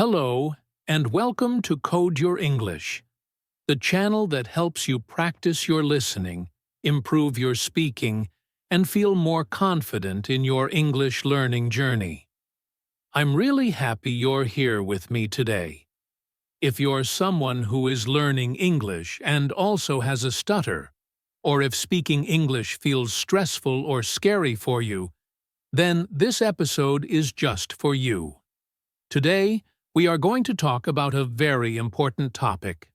Hello, and welcome to Code Your English, the channel that helps you practice your listening, improve your speaking, and feel more confident in your English learning journey. I'm really happy you're here with me today. If you're someone who is learning English and also has a stutter, or if speaking English feels stressful or scary for you, then this episode is just for you. Today, we are going to talk about a very important topic: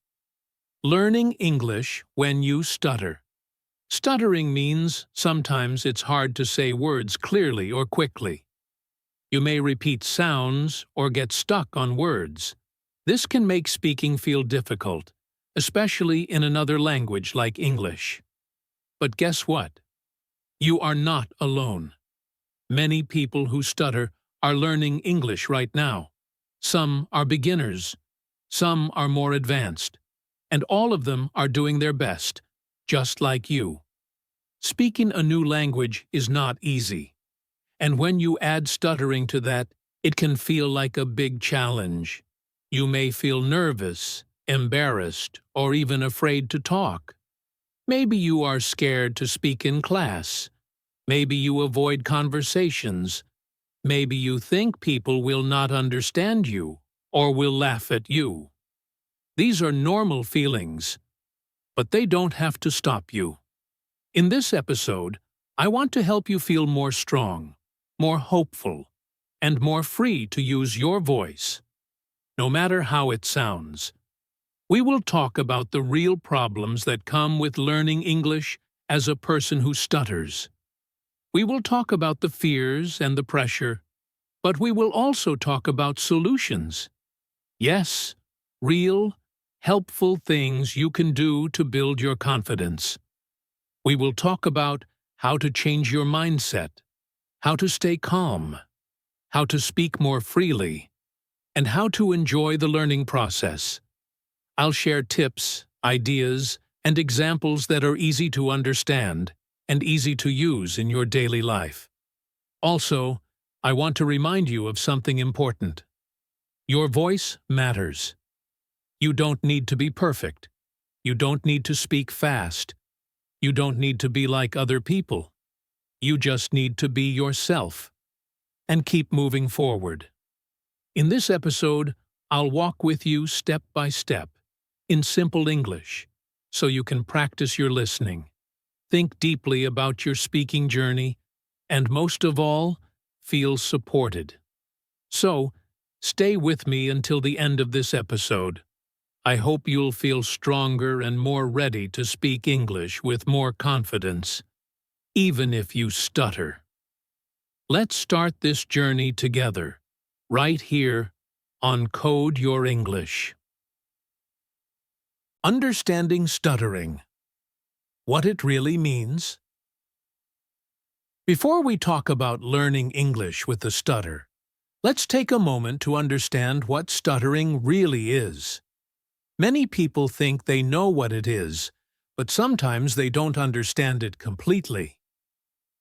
learning English when you stutter. Stuttering means sometimes it's hard to say words clearly or quickly. You may repeat sounds or get stuck on words. This can make speaking feel difficult, especially in another language like English. But guess what? You are not alone. Many people who stutter are learning English right now. Some are beginners, some are more advanced, and all of them are doing their best, just like you. Speaking a new language is not easy, and when you add stuttering to that, it can feel like a big challenge. You may feel nervous, embarrassed, or even afraid to talk. Maybe you are scared to speak in class. Maybe you avoid conversations. Maybe you think people will not understand you or will laugh at you. These are normal feelings, but they don't have to stop you. In this episode, I want to help you feel more strong, more hopeful, and more free to use your voice, no matter how it sounds. We will talk about the real problems that come with learning English as a person who stutters. We will talk about the fears and the pressure, but we will also talk about solutions. Yes, real, helpful things you can do to build your confidence. We will talk about how to change your mindset, how to stay calm, how to speak more freely, and how to enjoy the learning process. I'll share tips, ideas, and examples that are easy to understand and easy to use in your daily life. Also, I want to remind you of something important. Your voice matters. You don't need to be perfect. You don't need to speak fast. You don't need to be like other people. You just need to be yourself. And keep moving forward. In this episode, I'll walk with you step by step, in simple English, so you can practice your listening. Think deeply about your speaking journey, and most of all, feel supported. So, stay with me until the end of this episode. I hope you'll feel stronger and more ready to speak English with more confidence, even if you stutter. Let's start this journey together, right here on Code Your English. Understanding stuttering. What it really means. Before we talk about learning English with a stutter, let's take a moment to understand what stuttering really is. Many people think they know what it is, but sometimes they don't understand it completely.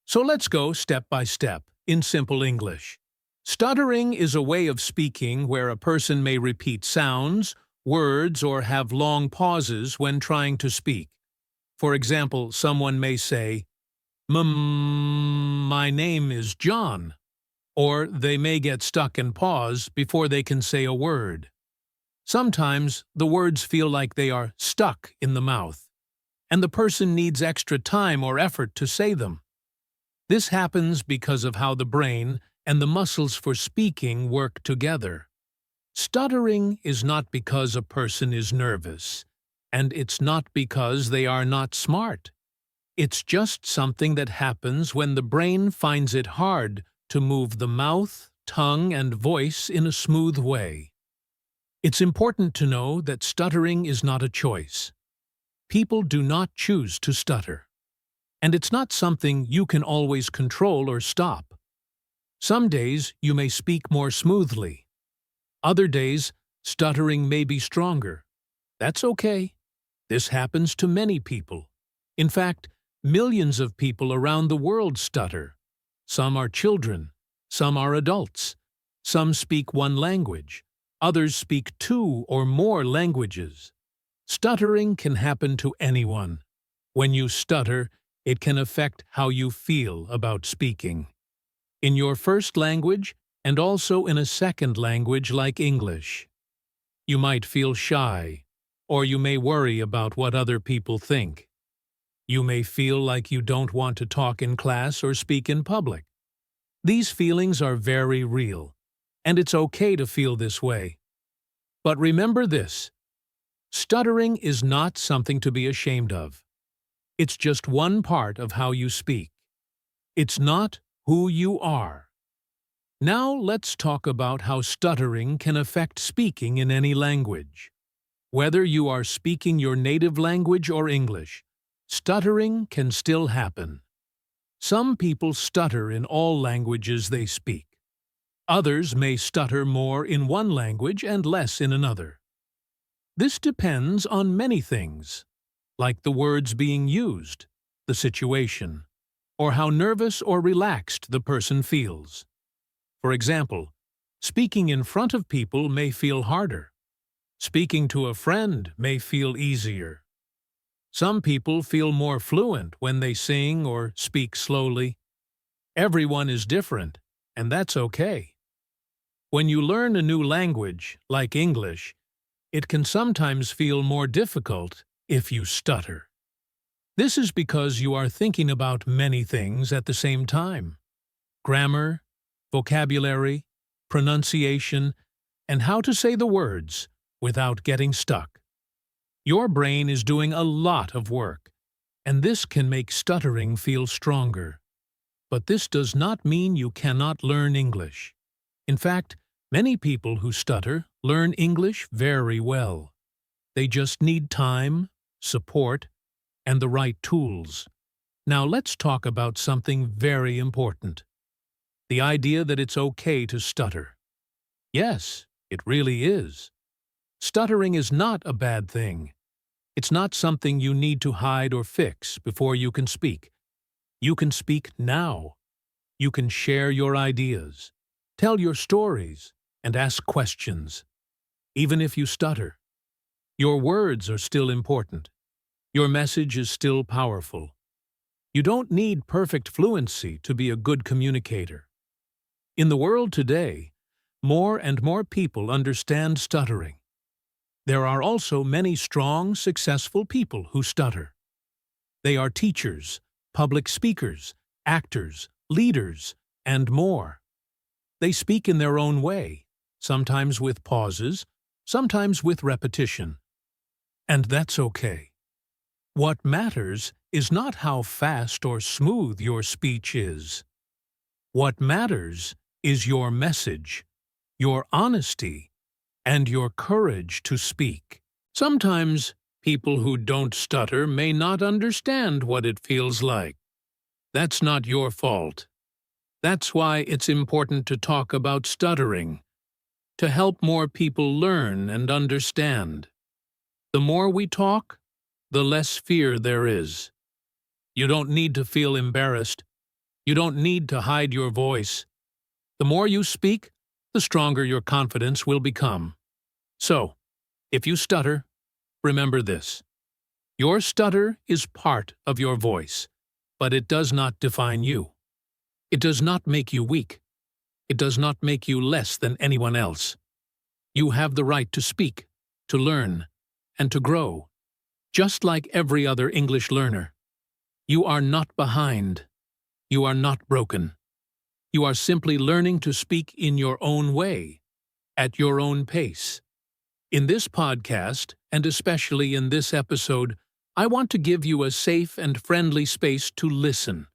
So let's go step by step, in simple English. Stuttering is a way of speaking where a person may repeat sounds, words, or have long pauses when trying to speak. For example, someone may say, "My name is John," or they may get stuck and pause before they can say a word. Sometimes the words feel like they are stuck in the mouth, and the person needs extra time or effort to say them. This happens because of how the brain and the muscles for speaking work together. Stuttering is not because a person is nervous, and it's not because they are not smart. It's just something that happens when the brain finds it hard to move the mouth, tongue, and voice in a smooth way. It's important to know that stuttering is not a choice. People do not choose to stutter. And it's not something you can always control or stop. Some days you may speak more smoothly. Other days, stuttering may be stronger. That's okay. This happens to many people. In fact, millions of people around the world stutter. Some are children, some are adults, some speak one language, Others speak 2 or more languages. Stuttering can happen to anyone. When you stutter, it can affect how you feel about speaking. In your first language, and also in a second language like English. You might feel shy, or you may worry about what other people think. You may feel like you don't want to talk in class or speak in public. These feelings are very real, and it's okay to feel this way. But remember this: stuttering is not something to be ashamed of. It's just one part of how you speak. It's not who you are. Now let's talk about how stuttering can affect speaking in any language. Whether you are speaking your native language or English, stuttering can still happen. Some people stutter in all languages they speak. Others may stutter more in one language and less in another. This depends on many things, like the words being used, the situation, or how nervous or relaxed the person feels. For example, speaking in front of people may feel harder. Speaking to a friend may feel easier. Some people feel more fluent when they sing or speak slowly. Everyone is different, and that's okay. When you learn a new language, like English, it can sometimes feel more difficult if you stutter. This is because you are thinking about many things at the same time: grammar, vocabulary, pronunciation, and how to say the words without getting stuck. Your brain is doing a lot of work, and this can make stuttering feel stronger. But this does not mean you cannot learn English. In fact, many people who stutter learn English very well. They just need time, support, and the right tools. Now let's talk about something very important: the idea that it's okay to stutter. Yes, it really is. Stuttering is not a bad thing. It's not something you need to hide or fix before you can speak. You can speak now. You can share your ideas, tell your stories, and ask questions. Even if you stutter, your words are still important. Your message is still powerful. You don't need perfect fluency to be a good communicator. In the world today, more and more people understand stuttering. There are also many strong, successful people who stutter. They are teachers, public speakers, actors, leaders, and more. They speak in their own way, sometimes with pauses, sometimes with repetition. And that's okay. What matters is not how fast or smooth your speech is. What matters is your message, your honesty, and your courage to speak. Sometimes people who don't stutter may not understand what it feels like. That's not your fault. That's why it's important to talk about stuttering, to help more people learn and understand. The more we talk, the less fear there is. You don't need to feel embarrassed. You don't need to hide your voice. The more you speak, the stronger your confidence will become. So, if you stutter, remember this: your stutter is part of your voice, but it does not define you. It does not make you weak. It does not make you less than anyone else. You have the right to speak, to learn, and to grow, just like every other English learner. You are not behind. You are not broken. You are simply learning to speak in your own way, at your own pace. In this podcast, and especially in this episode, I want to give you a safe and friendly space to listen,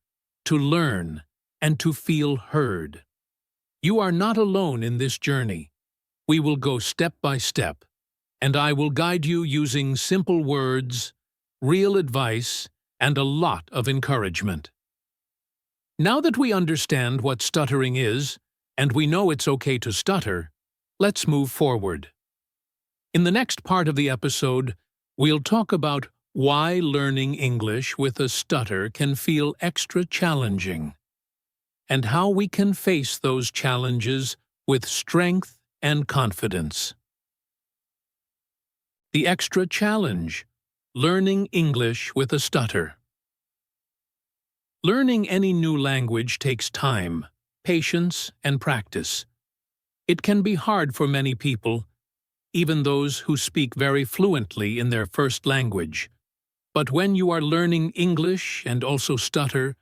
to learn, and to feel heard. You are not alone in this journey. We will go step by step, and I will guide you using simple words, real advice, and a lot of encouragement. Now that we understand what stuttering is, and we know it's okay to stutter, let's move forward. In the next part of the episode, we'll talk about why learning English with a stutter can feel extra challenging, and how we can face those challenges with strength and confidence. The extra challenge: learning English with a stutter. Learning any new language takes time, patience, and practice. It can be hard for many people, even those who speak very fluently in their first language. But when you are learning English and also stutter,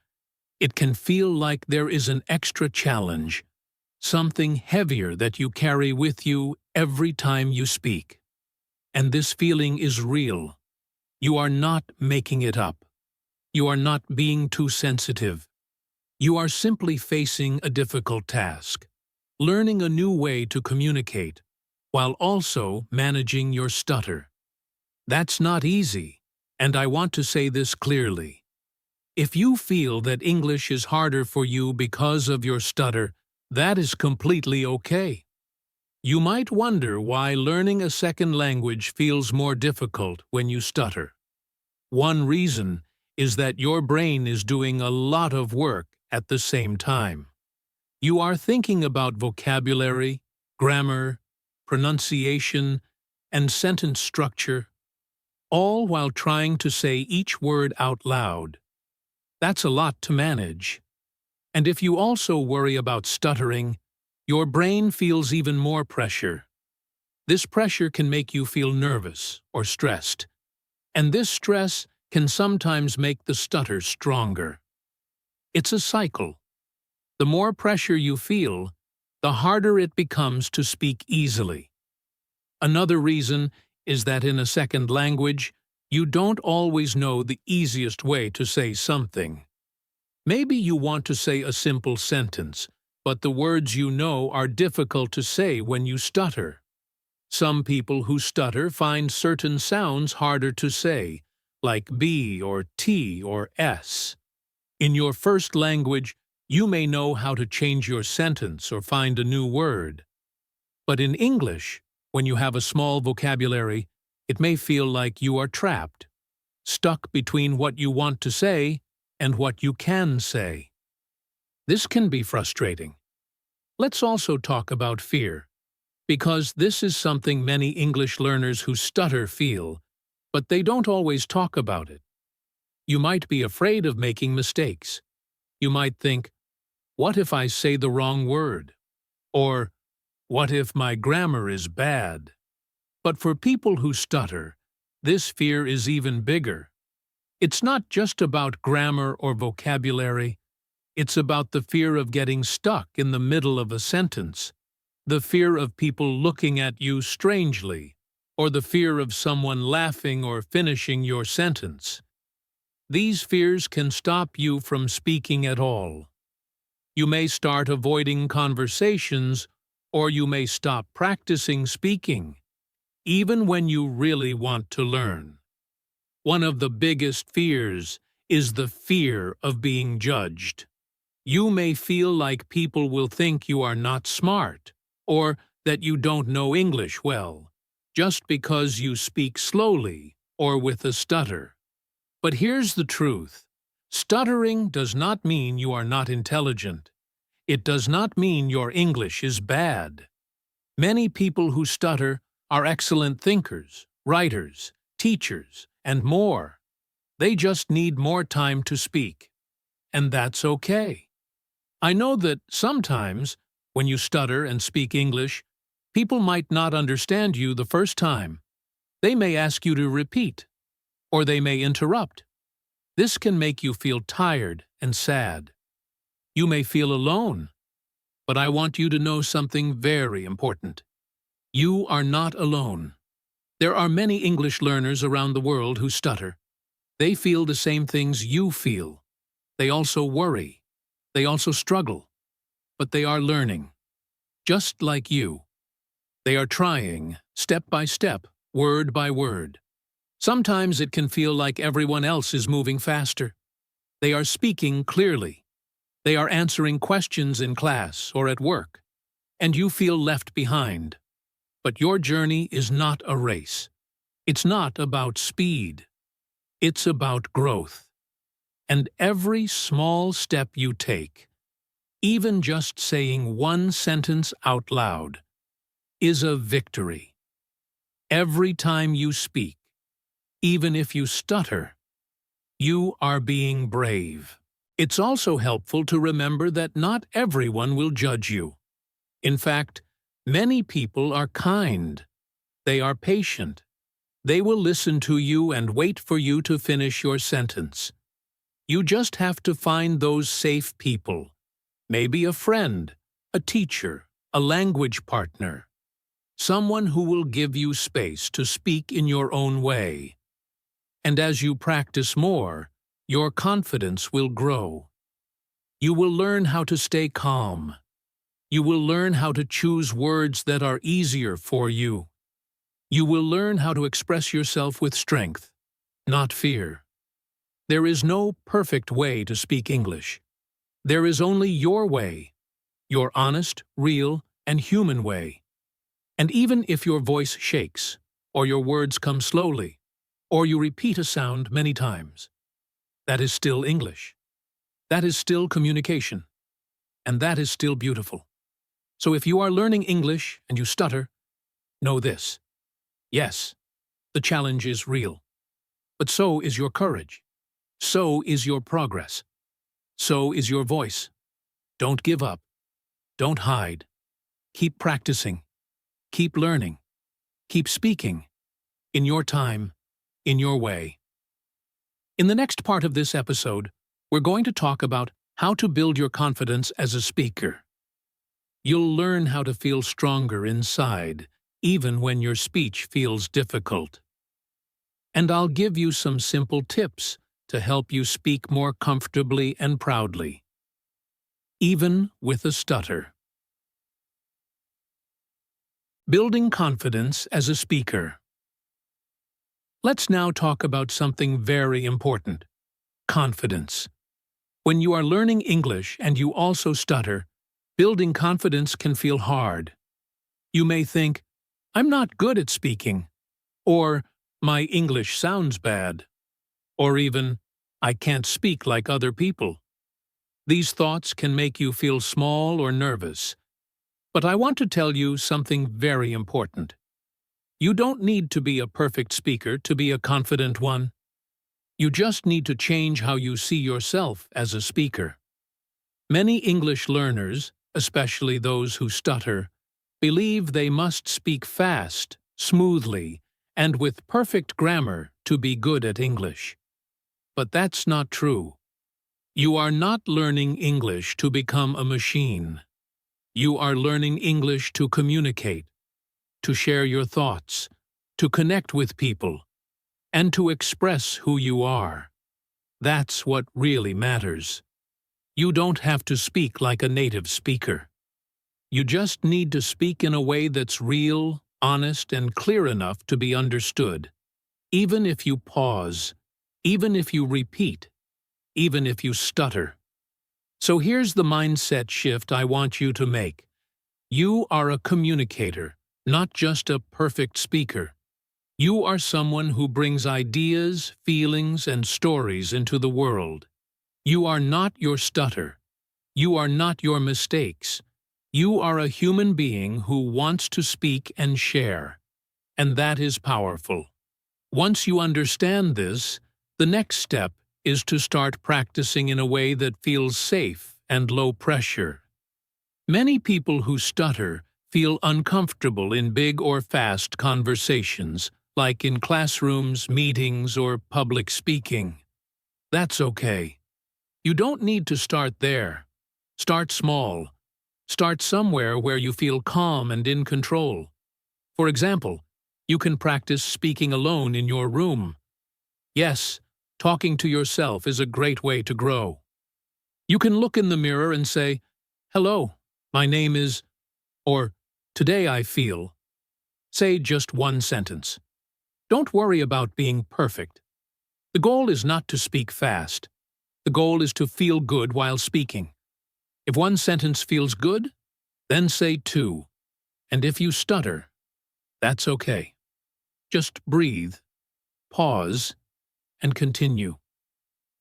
it can feel like there is an extra challenge, something heavier that you carry with you every time you speak. And this feeling is real. You are not making it up. You are not being too sensitive. You are simply facing a difficult task, learning a new way to communicate, while also managing your stutter. That's not easy, and I want to say this clearly. If you feel that English is harder for you because of your stutter, that is completely okay. You might wonder why learning a second language feels more difficult when you stutter. One reason is that your brain is doing a lot of work at the same time. You are thinking about vocabulary, grammar, pronunciation, and sentence structure, all while trying to say each word out loud. That's a lot to manage. And if you also worry about stuttering, your brain feels even more pressure. This pressure can make you feel nervous or stressed, and this stress can sometimes make the stutter stronger. It's a cycle. The more pressure you feel, the harder it becomes to speak easily. Another reason is that in a second language, you don't always know the easiest way to say something. Maybe you want to say a simple sentence, but the words you know are difficult to say when you stutter. Some people who stutter find certain sounds harder to say, like B or T or S. In your first language, you may know how to change your sentence or find a new word. But in English, when you have a small vocabulary, it may feel like you are trapped, stuck between what you want to say and what you can say. This can be frustrating. Let's also talk about fear, because this is something many English learners who stutter feel, but they don't always talk about it. You might be afraid of making mistakes. You might think, what if I say the wrong word? Or, what if my grammar is bad? But for people who stutter, this fear is even bigger. It's not just about grammar or vocabulary. It's about the fear of getting stuck in the middle of a sentence, the fear of people looking at you strangely, or the fear of someone laughing or finishing your sentence. These fears can stop you from speaking at all. You may start avoiding conversations, or you may stop practicing speaking, even when you really want to learn. One of the biggest fears is the fear of being judged. You may feel like people will think you are not smart, or that you don't know English well, just because you speak slowly or with a stutter. But here's the truth. Stuttering does not mean you are not intelligent. It does not mean your English is bad. Many people who stutter are excellent thinkers, writers, teachers, and more. They just need more time to speak. And that's okay. I know that sometimes, when you stutter and speak English, people might not understand you the first time. They may ask you to repeat, or they may interrupt. This can make you feel tired and sad. You may feel alone, but I want you to know something very important. You are not alone. There are many English learners around the world who stutter. They feel the same things you feel. They also worry. They also struggle. But they are learning, just like you. They are trying, step by step, word by word. Sometimes it can feel like everyone else is moving faster. They are speaking clearly. They are answering questions in class or at work, and you feel left behind. But your journey is not a race. It's not about speed. It's about growth. And every small step you take, even just saying one sentence out loud, is a victory. Every time you speak, even if you stutter, you are being brave. It's also helpful to remember that not everyone will judge you. In fact, many people are kind. They are patient. They will listen to you and wait for you to finish your sentence. You just have to find those safe people. Maybe a friend, a teacher, a language partner. Someone who will give you space to speak in your own way. And as you practice more, your confidence will grow. You will learn how to stay calm. You will learn how to choose words that are easier for you. You will learn how to express yourself with strength, not fear. There is no perfect way to speak English. There is only your way, your honest, real, and human way. And even if your voice shakes, or your words come slowly, or you repeat a sound many times, that is still English. That is still communication. And that is still beautiful. So if you are learning English and you stutter, know this. Yes, the challenge is real. But so is your courage. So is your progress. So is your voice. Don't give up. Don't hide. Keep practicing. Keep learning. Keep speaking. In your time, in your way. In the next part of this episode, we're going to talk about how to build your confidence as a speaker. You'll learn how to feel stronger inside, even when your speech feels difficult. And I'll give you some simple tips to help you speak more comfortably and proudly, even with a stutter. Building confidence as a speaker. Let's now talk about something very important: confidence. When you are learning English and you also stutter, building confidence can feel hard. You may think, "I'm not good at speaking," or "My English sounds bad," or even, "I can't speak like other people." These thoughts can make you feel small or nervous. But I want to tell you something very important. You don't need to be a perfect speaker to be a confident one. You just need to change how you see yourself as a speaker. Many English learners, especially those who stutter, believe they must speak fast, smoothly, and with perfect grammar to be good at English. But that's not true. You are not learning English to become a machine. You are learning English to communicate, to share your thoughts, to connect with people, and to express who you are. That's what really matters. You don't have to speak like a native speaker. You just need to speak in a way that's real, honest, and clear enough to be understood. Even if you pause, even if you repeat, even if you stutter. So here's the mindset shift I want you to make. You are a communicator, not just a perfect speaker. You are someone who brings ideas, feelings, and stories into the world. You are not your stutter. You are not your mistakes. You are a human being who wants to speak and share. And that is powerful. Once you understand this, the next step is to start practicing in a way that feels safe and low pressure. Many people who stutter feel uncomfortable in big or fast conversations, like in classrooms, meetings, or public speaking. That's okay. You don't need to start there. Start small. Start somewhere where you feel calm and in control. For example, you can practice speaking alone in your room. Yes, talking to yourself is a great way to grow. You can look in the mirror and say, "Hello, my name is," or "Today I feel." Say just one sentence. Don't worry about being perfect. The goal is not to speak fast. The goal is to feel good while speaking. If one sentence feels good, then say two. And if you stutter, that's okay. Just breathe, pause, and continue.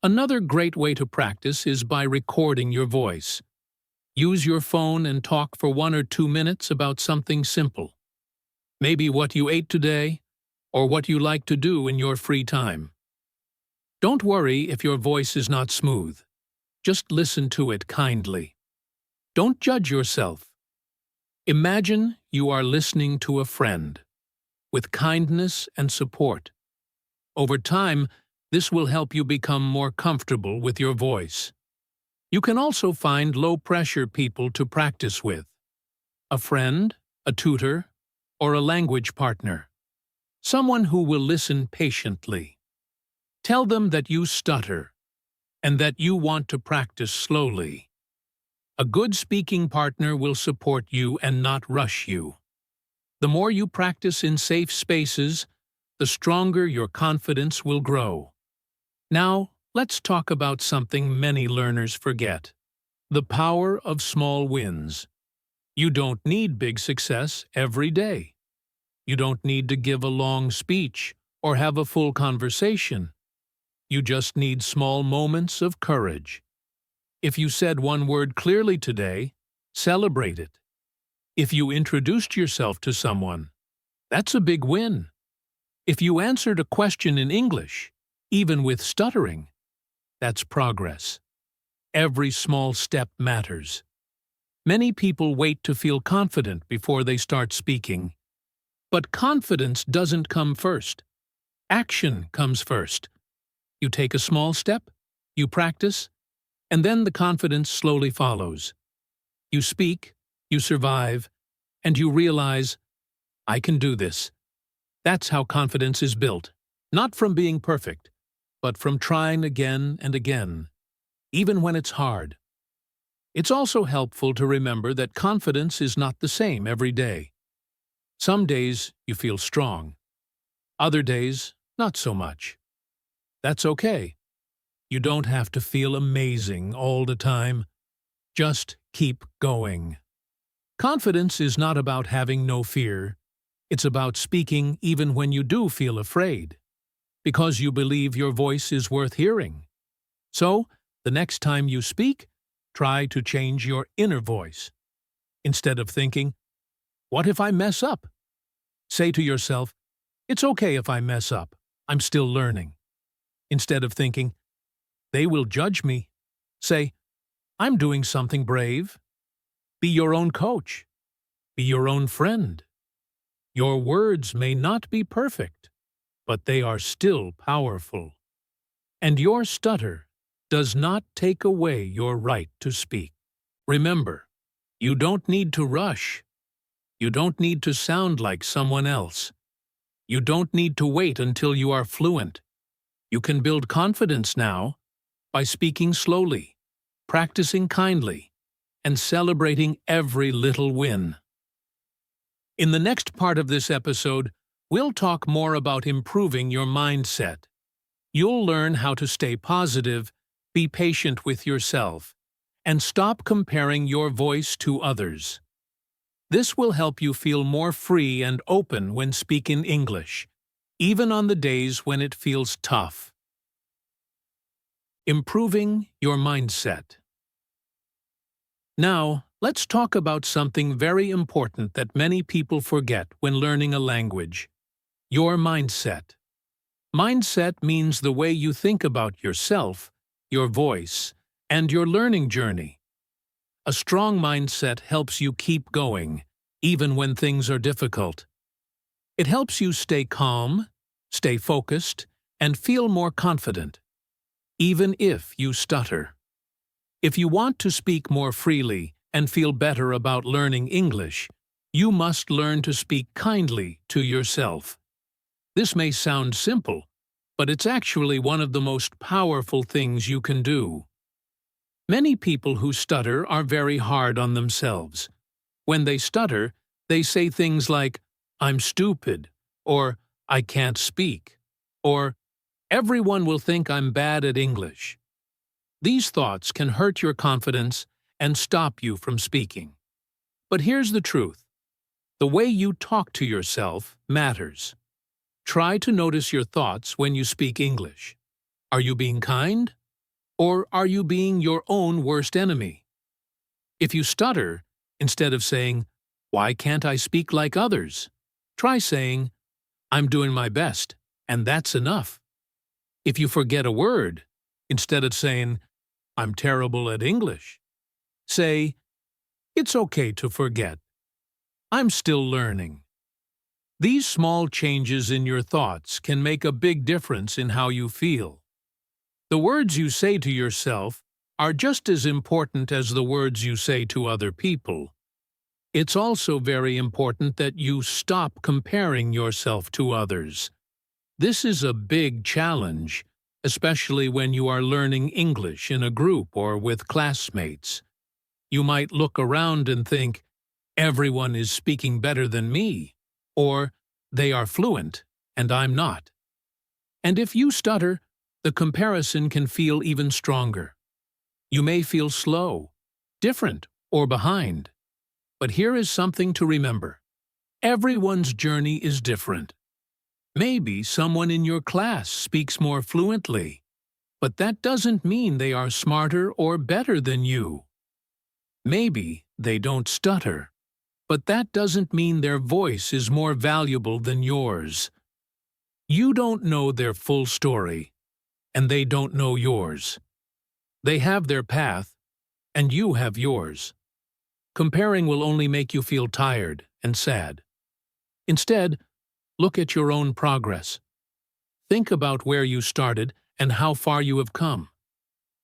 Another great way to practice is by recording your voice. Use your phone and talk for 1 or 2 minutes about something simple. Maybe what you ate today, or what you like to do in your free time. Don't worry if your voice is not smooth. Just listen to it kindly. Don't judge yourself. Imagine you are listening to a friend, with kindness and support. Over time, this will help you become more comfortable with your voice. You can also find low-pressure people to practice with. A friend, a tutor, or a language partner. Someone who will listen patiently. Tell them that you stutter, and that you want to practice slowly. A good speaking partner will support you and not rush you. The more you practice in safe spaces, the stronger your confidence will grow. Now, let's talk about something many learners forget: the power of small wins. You don't need big success every day. You don't need to give a long speech or have a full conversation. You just need small moments of courage. If you said one word clearly today, celebrate it. If you introduced yourself to someone, that's a big win. If you answered a question in English, even with stuttering, that's progress. Every small step matters. Many people wait to feel confident before they start speaking. But confidence doesn't come first. Action comes first. You take a small step, you practice, and then the confidence slowly follows. You speak, you survive, and you realize, I can do this. That's how confidence is built, not from being perfect, but from trying again and again, even when it's hard. It's also helpful to remember that confidence is not the same every day. Some days you feel strong. Other days, not so much. That's okay. You don't have to feel amazing all the time. Just keep going. Confidence is not about having no fear. It's about speaking even when you do feel afraid, because you believe your voice is worth hearing. So, the next time you speak, try to change your inner voice. Instead of thinking, what if I mess up? Say to yourself, it's okay if I mess up. I'm still learning. Instead of thinking, they will judge me, say, I'm doing something brave. Be your own coach. Be your own friend. Your words may not be perfect, but they are still powerful. And your stutter does not take away your right to speak. Remember, you don't need to rush. You don't need to sound like someone else. You don't need to wait until you are fluent. You can build confidence now by speaking slowly, practicing kindly, and celebrating every little win. In the next part of this episode, we'll talk more about improving your mindset. You'll learn how to stay positive, be patient with yourself, and stop comparing your voice to others. This will help you feel more free and open when speaking English, even on the days when it feels tough. Improving your mindset. Now, let's talk about something very important that many people forget when learning a language: your mindset. Mindset means the way you think about yourself, your voice, and your learning journey. A strong mindset helps you keep going, even when things are difficult. It helps you stay calm, stay focused, and feel more confident, even if you stutter. If you want to speak more freely and feel better about learning English, you must learn to speak kindly to yourself. This may sound simple, but it's actually one of the most powerful things you can do. Many people who stutter are very hard on themselves. When they stutter, they say things like, I'm stupid, or I can't speak, or everyone will think I'm bad at English. These thoughts can hurt your confidence and stop you from speaking. But here's the truth. The way you talk to yourself matters. Try to notice your thoughts when you speak English. Are you being kind? Or are you being your own worst enemy? If you stutter, instead of saying, why can't I speak like others? Try saying, I'm doing my best, and that's enough. If you forget a word, instead of saying, I'm terrible at English, say, it's okay to forget. I'm still learning. These small changes in your thoughts can make a big difference in how you feel. The words you say to yourself are just as important as the words you say to other people. It's also very important that you stop comparing yourself to others. This is a big challenge, especially when you are learning English in a group or with classmates. You might look around and think, everyone is speaking better than me, or they are fluent and I'm not. And if you stutter, the comparison can feel even stronger. You may feel slow, different, or behind. But here is something to remember. Everyone's journey is different. Maybe someone in your class speaks more fluently, but that doesn't mean they are smarter or better than you. Maybe they don't stutter, but that doesn't mean their voice is more valuable than yours. You don't know their full story, and they don't know yours. They have their path, and you have yours. Comparing will only make you feel tired and sad. Instead, look at your own progress. Think about where you started and how far you have come.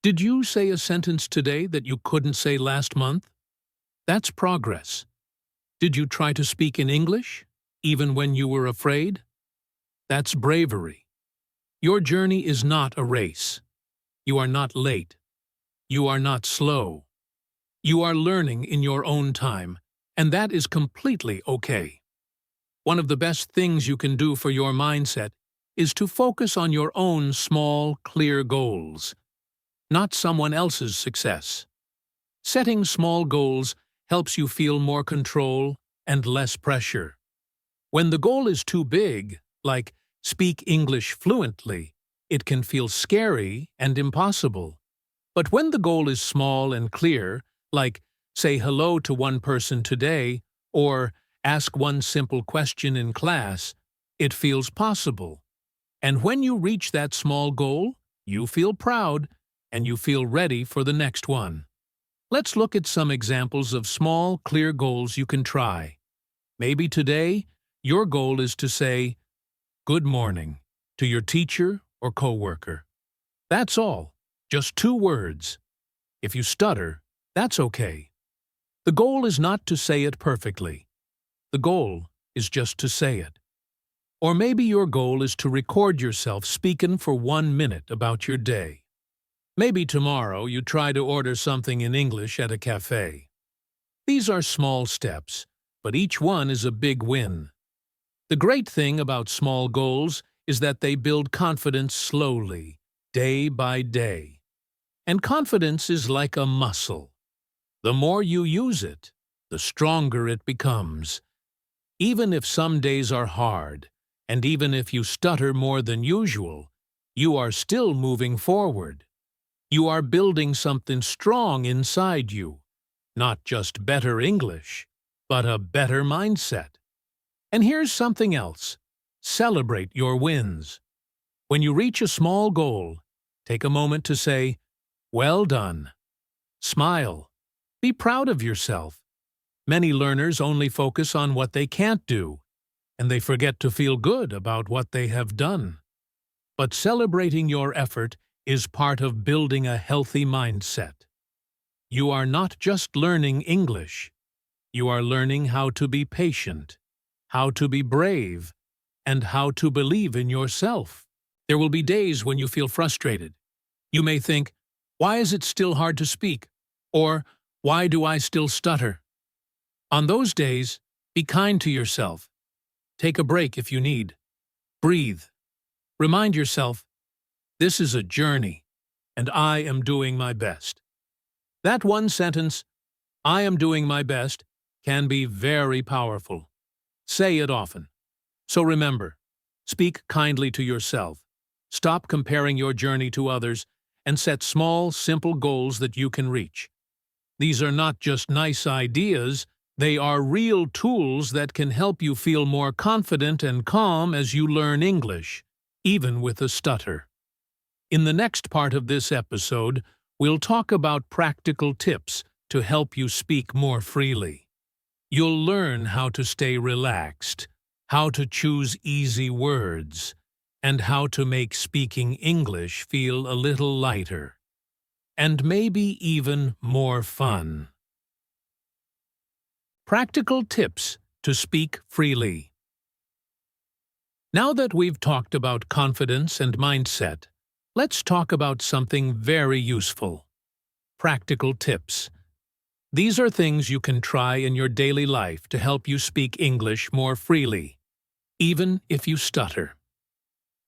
Did you say a sentence today that you couldn't say last month? That's progress. Did you try to speak in English, even when you were afraid? That's bravery. Your journey is not a race. You are not late. You are not slow. You are learning in your own time, and that is completely okay. One of the best things you can do for your mindset is to focus on your own small, clear goals, not someone else's success. Setting small goals helps you feel more control and less pressure. When the goal is too big, like speak English fluently, it can feel scary and impossible. But when the goal is small and clear, like say hello to one person today or ask one simple question in class, it feels possible. And when you reach that small goal, you feel proud and you feel ready for the next one. Let's look at some examples of small, clear goals you can try. Maybe today, your goal is to say, "Good morning," to your teacher or coworker. That's all, just 2 words. If you stutter, that's okay. The goal is not to say it perfectly. The goal is just to say it. Or maybe your goal is to record yourself speaking for 1 minute about your day. Maybe tomorrow you try to order something in English at a cafe. These are small steps, but each one is a big win. The great thing about small goals is that they build confidence slowly, day by day. And confidence is like a muscle. The more you use it, the stronger it becomes. Even if some days are hard, and even if you stutter more than usual, you are still moving forward. You are building something strong inside you, not just better English, but a better mindset. And here's something else. Celebrate your wins. When you reach a small goal, take a moment to say, "Well done." Smile. Be proud of yourself. Many learners only focus on what they can't do, and they forget to feel good about what they have done. But celebrating your effort is part of building a healthy mindset. You are not just learning English. You are learning how to be patient, how to be brave, and how to believe in yourself. There will be days when you feel frustrated. You may think, "Why is it still hard to speak?" Or, "Why do I still stutter?" On those days, be kind to yourself. Take a break if you need. Breathe. Remind yourself, this is a journey, and I am doing my best. That one sentence, "I am doing my best," can be very powerful. Say it often. So remember, speak kindly to yourself. Stop comparing your journey to others, and set small, simple goals that you can reach. These are not just nice ideas, They are real tools that can help you feel more confident and calm as you learn English, even with a stutter. In the next part of this episode, we'll talk about practical tips to help you speak more freely. You'll learn how to stay relaxed, how to choose easy words, and how to make speaking English feel a little lighter, and maybe even more fun. Practical tips to speak freely. Now that we've talked about confidence and mindset, let's talk about something very useful: practical tips. These are things you can try in your daily life to help you speak English more freely, even if you stutter.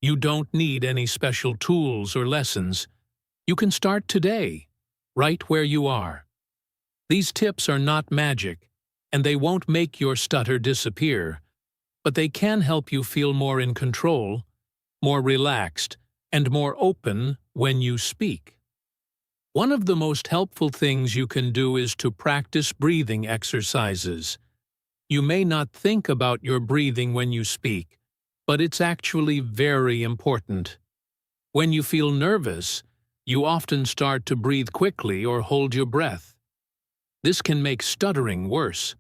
You don't need any special tools or lessons. You can start today, right where you are. These tips are not magic, and they won't make your stutter disappear, but they can help you feel more in control, more relaxed, and more open when you speak. One of the most helpful things you can do is to practice breathing exercises. You may not think about your breathing when you speak, but it's actually very important. When you feel nervous, you often start to breathe quickly or hold your breath. This can make stuttering worse.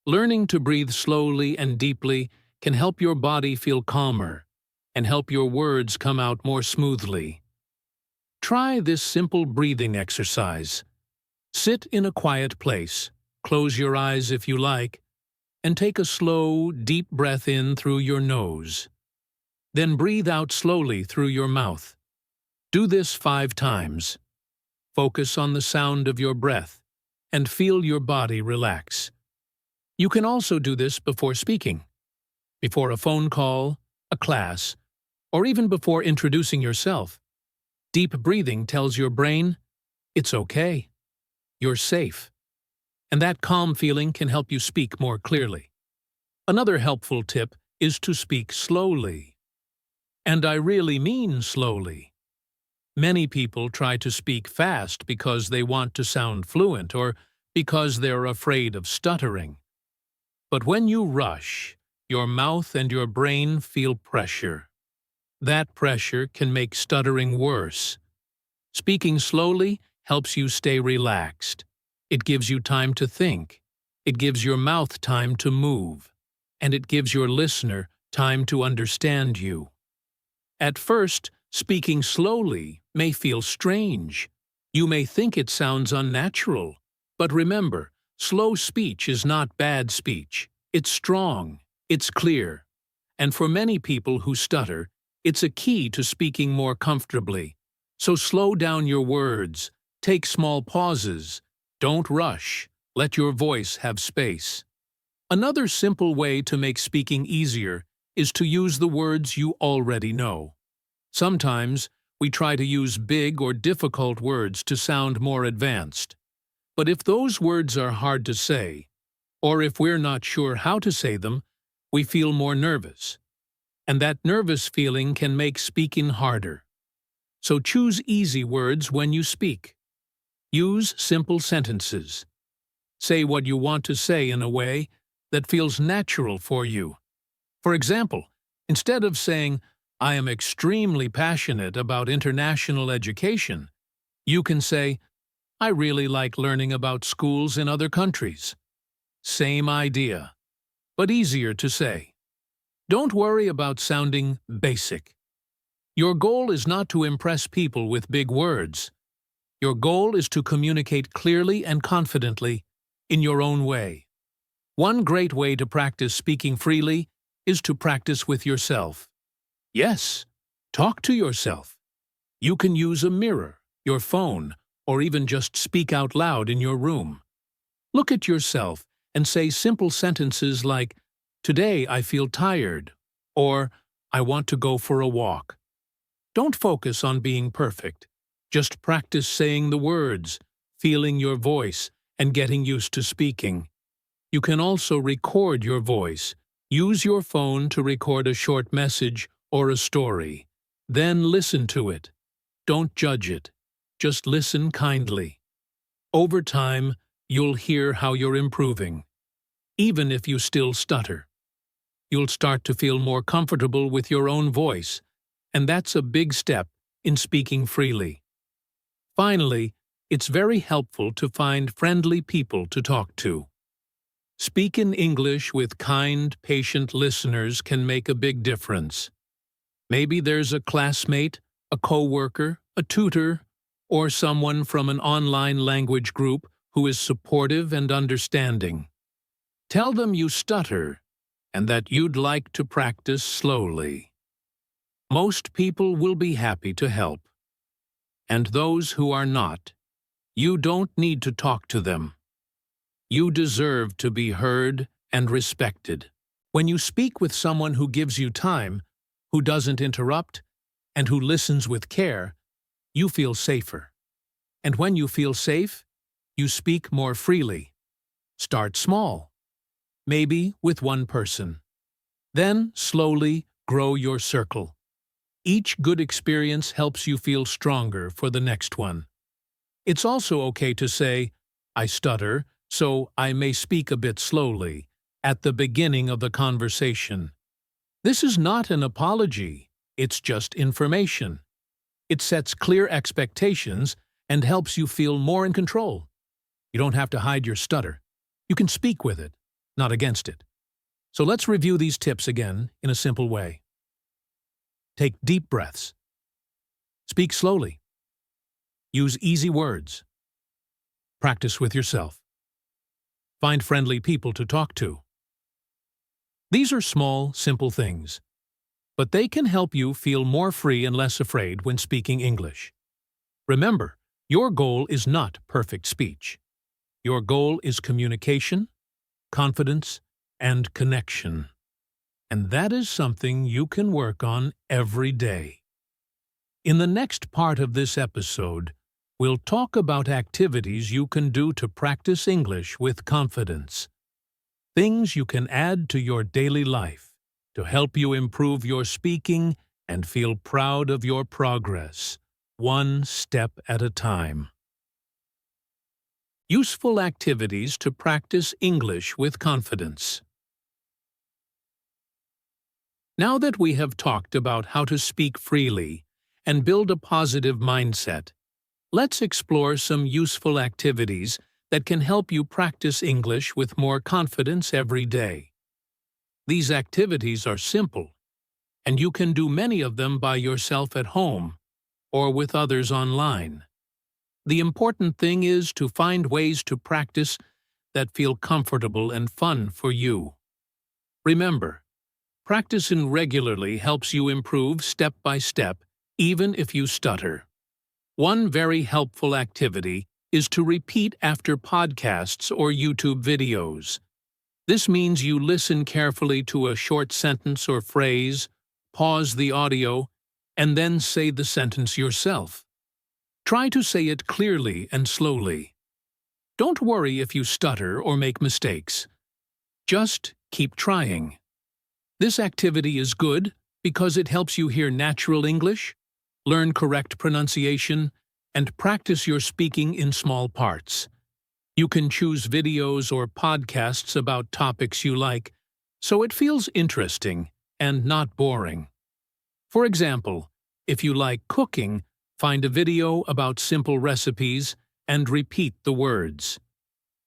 Learning to breathe slowly and deeply can help your body feel calmer and help your words come out more smoothly. Try this simple breathing exercise. Sit in a quiet place, close your eyes if you like, and take a slow, deep breath in through your nose. Then breathe out slowly through your mouth. Do this 5 times. Focus on the sound of your breath and feel your body relax. You can also do this before speaking, before a phone call, a class, or even before introducing yourself. Deep breathing tells your brain, it's okay, you're safe. And that calm feeling can help you speak more clearly. Another helpful tip is to speak slowly. And I really mean slowly. Many people try to speak fast because they want to sound fluent or because they're afraid of stuttering. But when you rush, your mouth and your brain feel pressure. That pressure can make stuttering worse. Speaking slowly helps you stay relaxed. It gives you time to think. It gives your mouth time to move. And it gives your listener time to understand you. At first, speaking slowly may feel strange. You may think it sounds unnatural. But remember, slow speech is not bad speech. It's strong. It's clear. And for many people who stutter, it's a key to speaking more comfortably. So slow down your words. Take small pauses. Don't rush. Let your voice have space. Another simple way to make speaking easier is to use the words you already know. Sometimes we try to use big or difficult words to sound more advanced. But if those words are hard to say, or if we're not sure how to say them, we feel more nervous. And that nervous feeling can make speaking harder. So choose easy words when you speak. Use simple sentences. Say what you want to say in a way that feels natural for you. For example, instead of saying, "I am extremely passionate about international education," you can say, "I really like learning about schools in other countries." Same idea, but easier to say. Don't worry about sounding basic. Your goal is not to impress people with big words. Your goal is to communicate clearly and confidently in your own way. One great way to practice speaking freely is to practice with yourself. Yes, talk to yourself. You can use a mirror, your phone, or even just speak out loud in your room. Look at yourself and say simple sentences like, "Today I feel tired," or "I want to go for a walk." Don't focus on being perfect. Just practice saying the words, feeling your voice, and getting used to speaking. You can also record your voice. Use your phone to record a short message or a story. Then listen to it. Don't judge it. Just listen kindly. Over time, you'll hear how you're improving. even if you still stutter. You'll start to feel more comfortable with your own voice, and that's a big step in speaking freely. Finally, it's very helpful to find friendly people to talk to. Speak in English with kind, patient listeners can make a big difference. Maybe there's a classmate, a coworker, a tutor, or someone from an online language group who is supportive and understanding. Tell them you stutter and that you'd like to practice slowly. Most people will be happy to help. And those who are not, you don't need to talk to them. You deserve to be heard and respected. When you speak with someone who gives you time, who doesn't interrupt, and who listens with care, you feel safer. And when you feel safe, you speak more freely. Start small, maybe with one person. Then, slowly, grow your circle. Each good experience helps you feel stronger for the next one. It's also okay to say, "I stutter, so I may speak a bit slowly," at the beginning of the conversation. This is not an apology, it's just information. It sets clear expectations and helps you feel more in control. You don't have to hide your stutter. You can speak with it, not against it. So let's review these tips again in a simple way. Take deep breaths. Speak slowly. Use easy words. Practice with yourself. Find friendly people to talk to. These are small, simple things, but they can help you feel more free and less afraid when speaking English. Remember, your goal is not perfect speech. Your goal is communication, confidence, and connection. And that is something you can work on every day. In the next part of this episode, we'll talk about activities you can do to practice English with confidence. Things you can add to your daily life to help you improve your speaking and feel proud of your progress, one step at a time. Useful activities to practice English with confidence. Now that we have talked about how to speak freely and build a positive mindset, let's explore some useful activities that can help you practice English with more confidence every day. These activities are simple, and you can do many of them by yourself at home or with others online. The important thing is to find ways to practice that feel comfortable and fun for you. Remember, practicing regularly helps you improve step by step, even if you stutter. One very helpful activity is to repeat after podcasts or YouTube videos. This means you listen carefully to a short sentence or phrase, pause the audio, and then say the sentence yourself. Try to say it clearly and slowly. Don't worry if you stutter or make mistakes. Just keep trying. This activity is good because it helps you hear natural English, learn correct pronunciation, and practice your speaking in small parts. You can choose videos or podcasts about topics you like, so it feels interesting and not boring. For example, if you like cooking, find a video about simple recipes and repeat the words.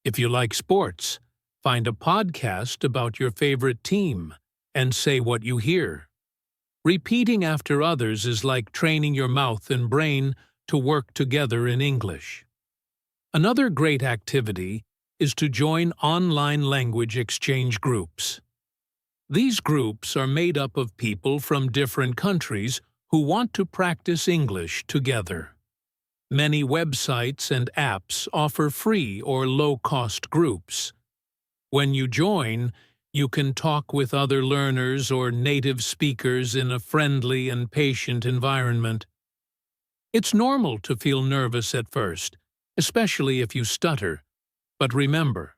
If you like sports, find a podcast about your favorite team and say what you hear. Repeating after others is like training your mouth and brain to work together in English. Another great activity is to join online language exchange groups. These groups are made up of people from different countries who want to practice English together. Many websites and apps offer free or low-cost groups. When you join, you can talk with other learners or native speakers in a friendly and patient environment. It's normal to feel nervous at first, especially if you stutter, but remember,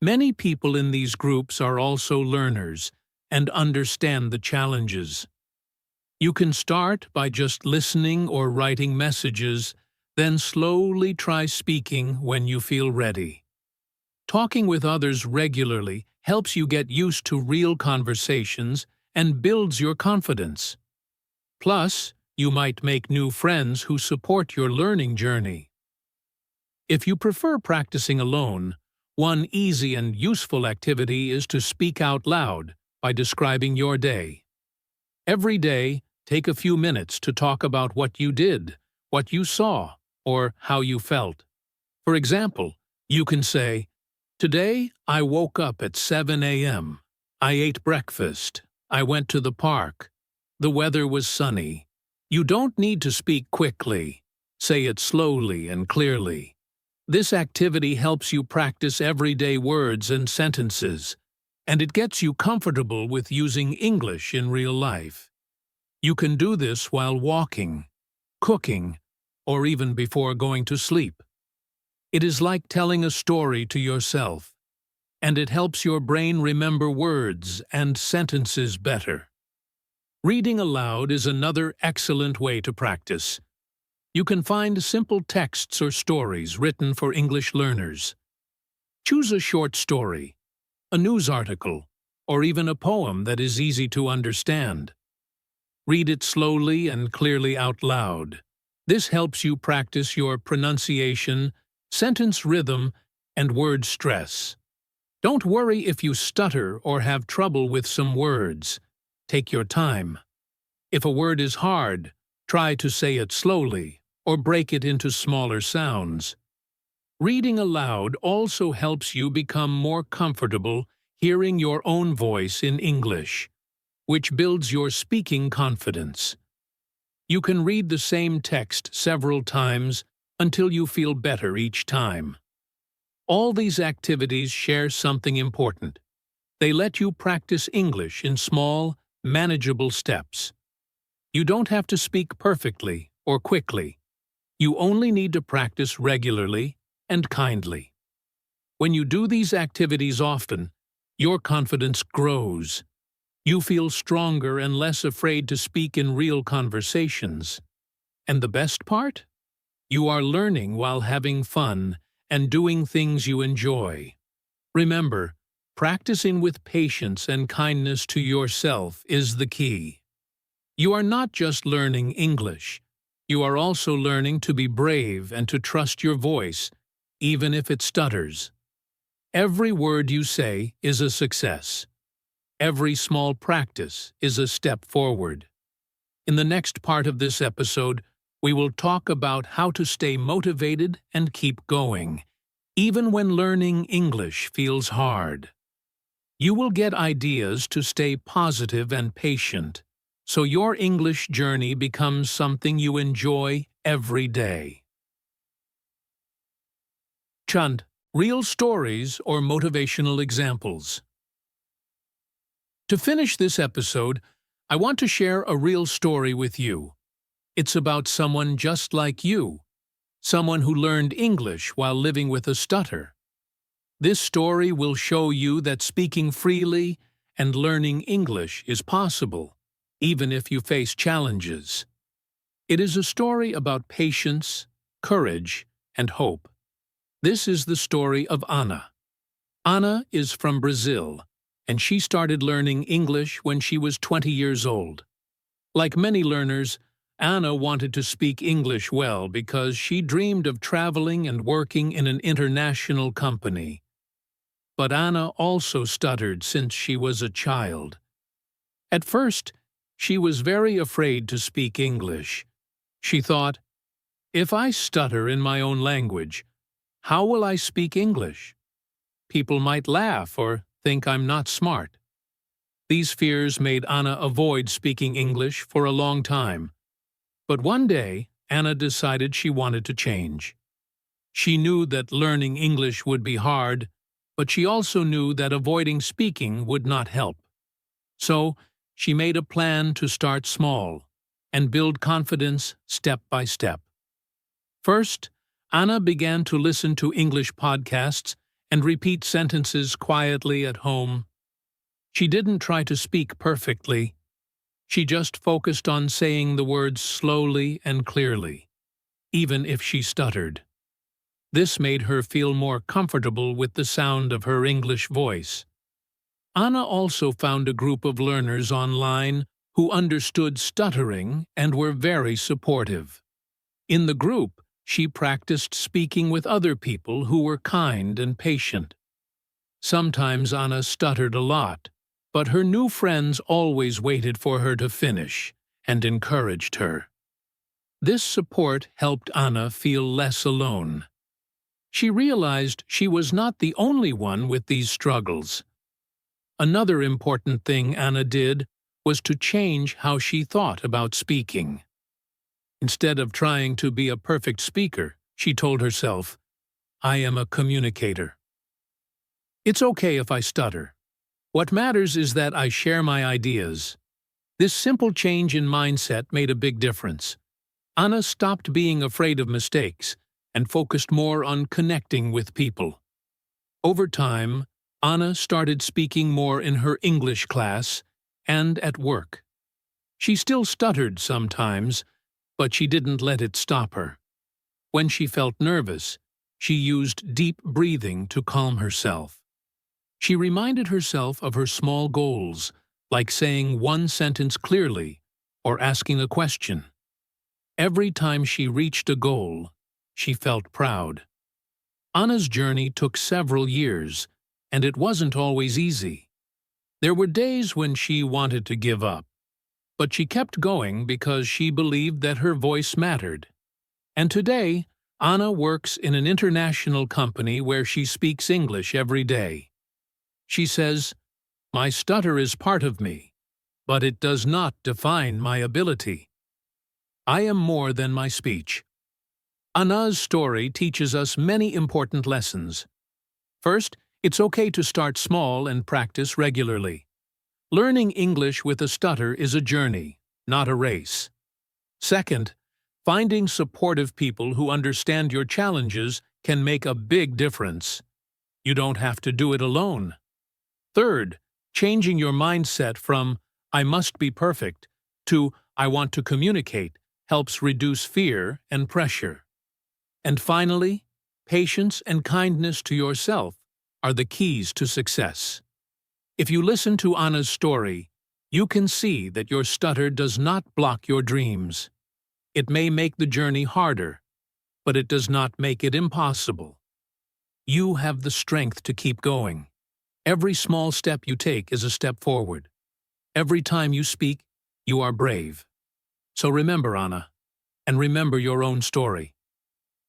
many people in these groups are also learners and understand the challenges. You can start by just listening or writing messages, then slowly try speaking when you feel ready. Talking with others regularly helps you get used to real conversations and builds your confidence. Plus, you might make new friends who support your learning journey. If you prefer practicing alone, one easy and useful activity is to speak out loud by describing your day. Every day, take a few minutes to talk about what you did, what you saw, or how you felt. For example, you can say, "Today, I woke up at 7 a.m. I ate breakfast. I went to the park. The weather was sunny." You don't need to speak quickly. Say it slowly and clearly. This activity helps you practice everyday words and sentences, and it gets you comfortable with using English in real life. You can do this while walking, cooking, or even before going to sleep. It is like telling a story to yourself, and it helps your brain remember words and sentences better. Reading aloud is another excellent way to practice. You can find simple texts or stories written for English learners. Choose a short story, a news article, or even a poem that is easy to understand. Read it slowly and clearly out loud. This helps you practice your pronunciation, sentence rhythm, and word stress. Don't worry if you stutter or have trouble with some words. Take your time. If a word is hard, try to say it slowly or break it into smaller sounds. Reading aloud also helps you become more comfortable hearing your own voice in English, which builds your speaking confidence. You can read the same text several times until you feel better each time. All these activities share something important. They let you practice English in small, manageable steps. You don't have to speak perfectly or quickly. You only need to practice regularly and kindly. When you do these activities often, your confidence grows. You feel stronger and less afraid to speak in real conversations. And the best part? You are learning while having fun and doing things you enjoy. Remember, practicing with patience and kindness to yourself is the key. You are not just learning English. You are also learning to be brave and to trust your voice, even if it stutters. Every word you say is a success. Every small practice is a step forward. In the next part of this episode, we will talk about how to stay motivated and keep going, even when learning English feels hard. You will get ideas to stay positive and patient, so your English journey becomes something you enjoy every day. Chund, real stories or motivational examples. To finish this episode, I want to share a real story with you. It's about someone just like you, someone who learned English while living with a stutter. This story will show you that speaking freely and learning English is possible, even if you face challenges. It is a story about patience, courage, and hope. This is the story of Ana. Ana is from Brazil, and she started learning English when she was 20 years old. Like many learners, Ana wanted to speak English well because she dreamed of traveling and working in an international company. But Ana also stuttered since she was a child. At first, she was very afraid to speak English. She thought, "If I stutter in my own language, how will I speak English? People might laugh or think I'm not smart." These fears made Ana avoid speaking English for a long time. But one day, Ana decided she wanted to change. She knew that learning English would be hard, but she also knew that avoiding speaking would not help. So, she made a plan to start small and build confidence step by step. First, Ana began to listen to English podcasts and repeat sentences quietly at home. She didn't try to speak perfectly. She just focused on saying the words slowly and clearly, even if she stuttered. This made her feel more comfortable with the sound of her English voice. Anna also found a group of learners online who understood stuttering and were very supportive. In the group, she practiced speaking with other people who were kind and patient. Sometimes Anna stuttered a lot, but her new friends always waited for her to finish and encouraged her. This support helped Anna feel less alone. She realized she was not the only one with these struggles. Another important thing Anna did was to change how she thought about speaking. Instead of trying to be a perfect speaker, she told herself, "I am a communicator. It's okay if I stutter. What matters is that I share my ideas." This simple change in mindset made a big difference. Anna stopped being afraid of mistakes and focused more on connecting with people. Over time, Anna started speaking more in her English class and at work. She still stuttered sometimes, but she didn't let it stop her. When she felt nervous, she used deep breathing to calm herself. She reminded herself of her small goals, like saying one sentence clearly or asking a question. Every time she reached a goal, she felt proud. Anna's journey took several years, and it wasn't always easy. There were days when she wanted to give up, but she kept going because she believed that her voice mattered. And today, Anna works in an international company where she speaks English every day. She says, "My stutter is part of me, but it does not define my ability. I am more than my speech." Anna's story teaches us many important lessons. First, it's okay to start small and practice regularly. Learning English with a stutter is a journey, not a race. Second, finding supportive people who understand your challenges can make a big difference. You don't have to do it alone. Third, changing your mindset from "I must be perfect" to "I want to communicate" helps reduce fear and pressure. And finally, patience and kindness to yourself are the keys to success. If you listen to Anna's story, you can see that your stutter does not block your dreams. It may make the journey harder, but it does not make it impossible. You have the strength to keep going. Every small step you take is a step forward. Every time you speak, you are brave. So remember, Anna, and remember your own story.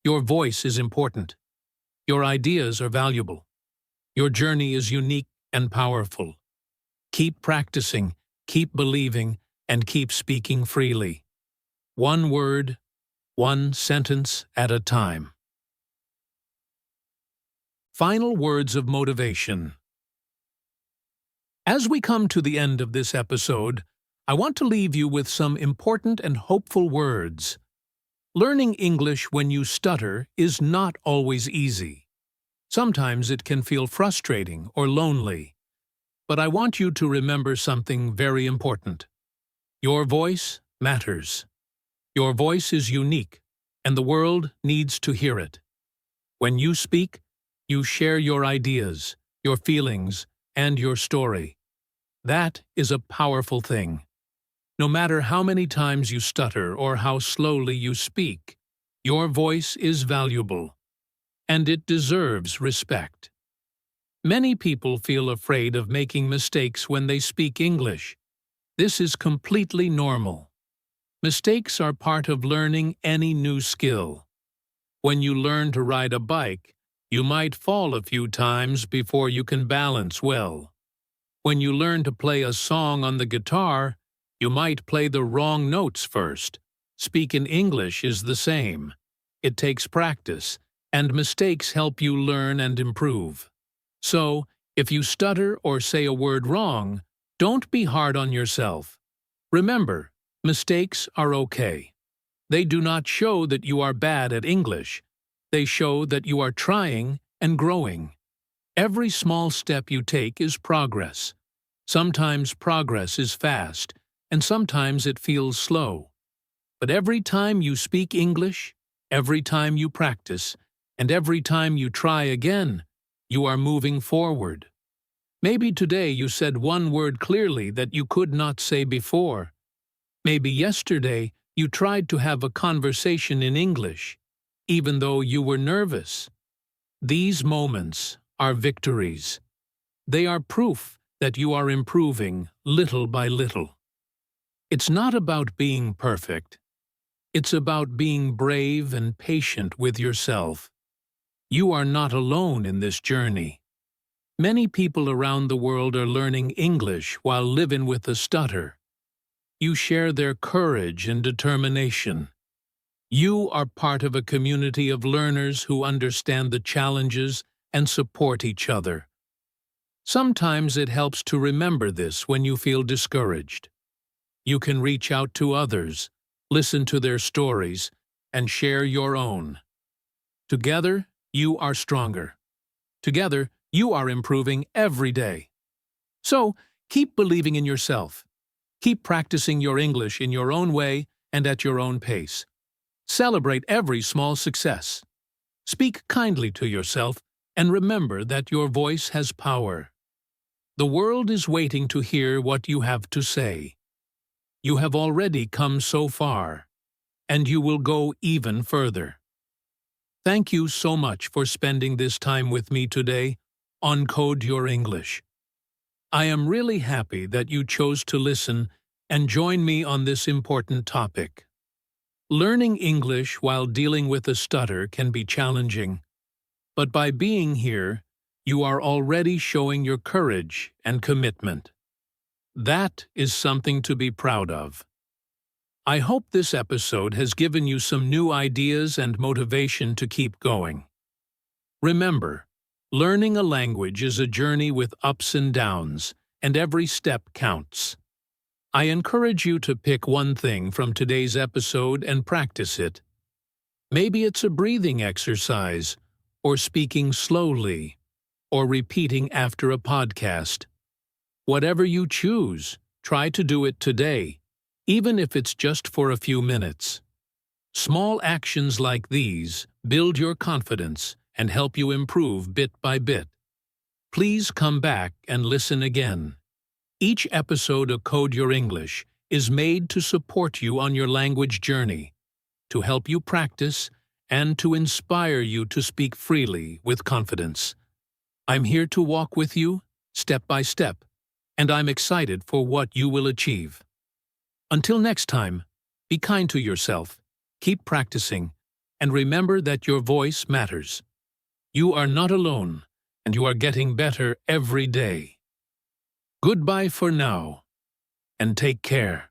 Your voice is important. Your ideas are valuable. Your journey is unique and powerful. Keep practicing, keep believing, and keep speaking freely. One word, one sentence at a time. Final words of motivation. As we come to the end of this episode, I want to leave you with some important and hopeful words. Learning English when you stutter is not always easy. Sometimes it can feel frustrating or lonely. But I want you to remember something very important. Your voice matters. Your voice is unique, and the world needs to hear it. When you speak, you share your ideas, your feelings, and your story. That is a powerful thing. No matter how many times you stutter or how slowly you speak, your voice is valuable, and it deserves respect. Many people feel afraid of making mistakes when they speak English. This is completely normal. Mistakes are part of learning any new skill. When you learn to ride a bike, you might fall a few times before you can balance well. When you learn to play a song on the guitar, you might play the wrong notes first. Speaking English is the same. It takes practice, and mistakes help you learn and improve. So, if you stutter or say a word wrong, don't be hard on yourself. Remember, mistakes are okay. They do not show that you are bad at English. They show that you are trying and growing. Every small step you take is progress. Sometimes progress is fast, and sometimes it feels slow. But every time you speak English, every time you practice, And every time you try again, you are moving forward. Maybe today you said one word clearly that you could not say before. Maybe yesterday you tried to have a conversation in English, even though you were nervous. These moments are victories. They are proof that you are improving little by little. It's not about being perfect. It's about being brave and patient with yourself. You are not alone in this journey. Many people around the world are learning English while living with a stutter. You share their courage and determination. You are part of a community of learners who understand the challenges and support each other. Sometimes it helps to remember this when you feel discouraged. You can reach out to others, listen to their stories, and share your own. Together, you are stronger. Together, you are improving every day. So, keep believing in yourself. Keep practicing your English in your own way and at your own pace. Celebrate every small success. Speak kindly to yourself and remember that your voice has power. The world is waiting to hear what you have to say. You have already come so far, and you will go even further. Thank you so much for spending this time with me today on Code Your English. I am really happy that you chose to listen and join me on this important topic. Learning English while dealing with a stutter can be challenging, but by being here, you are already showing your courage and commitment. That is something to be proud of. I hope this episode has given you some new ideas and motivation to keep going. Remember, learning a language is a journey with ups and downs, and every step counts. I encourage you to pick one thing from today's episode and practice it. Maybe it's a breathing exercise, or speaking slowly, or repeating after a podcast. Whatever you choose, try to do it today, even if it's just for a few minutes. Small actions like these build your confidence and help you improve bit by bit. Please come back and listen again. Each episode of Code Your English is made to support you on your language journey, to help you practice, and to inspire you to speak freely with confidence. I'm here to walk with you, step by step, and I'm excited for what you will achieve. Until next time, be kind to yourself, keep practicing, and remember that your voice matters. You are not alone, and you are getting better every day. Goodbye for now, and take care.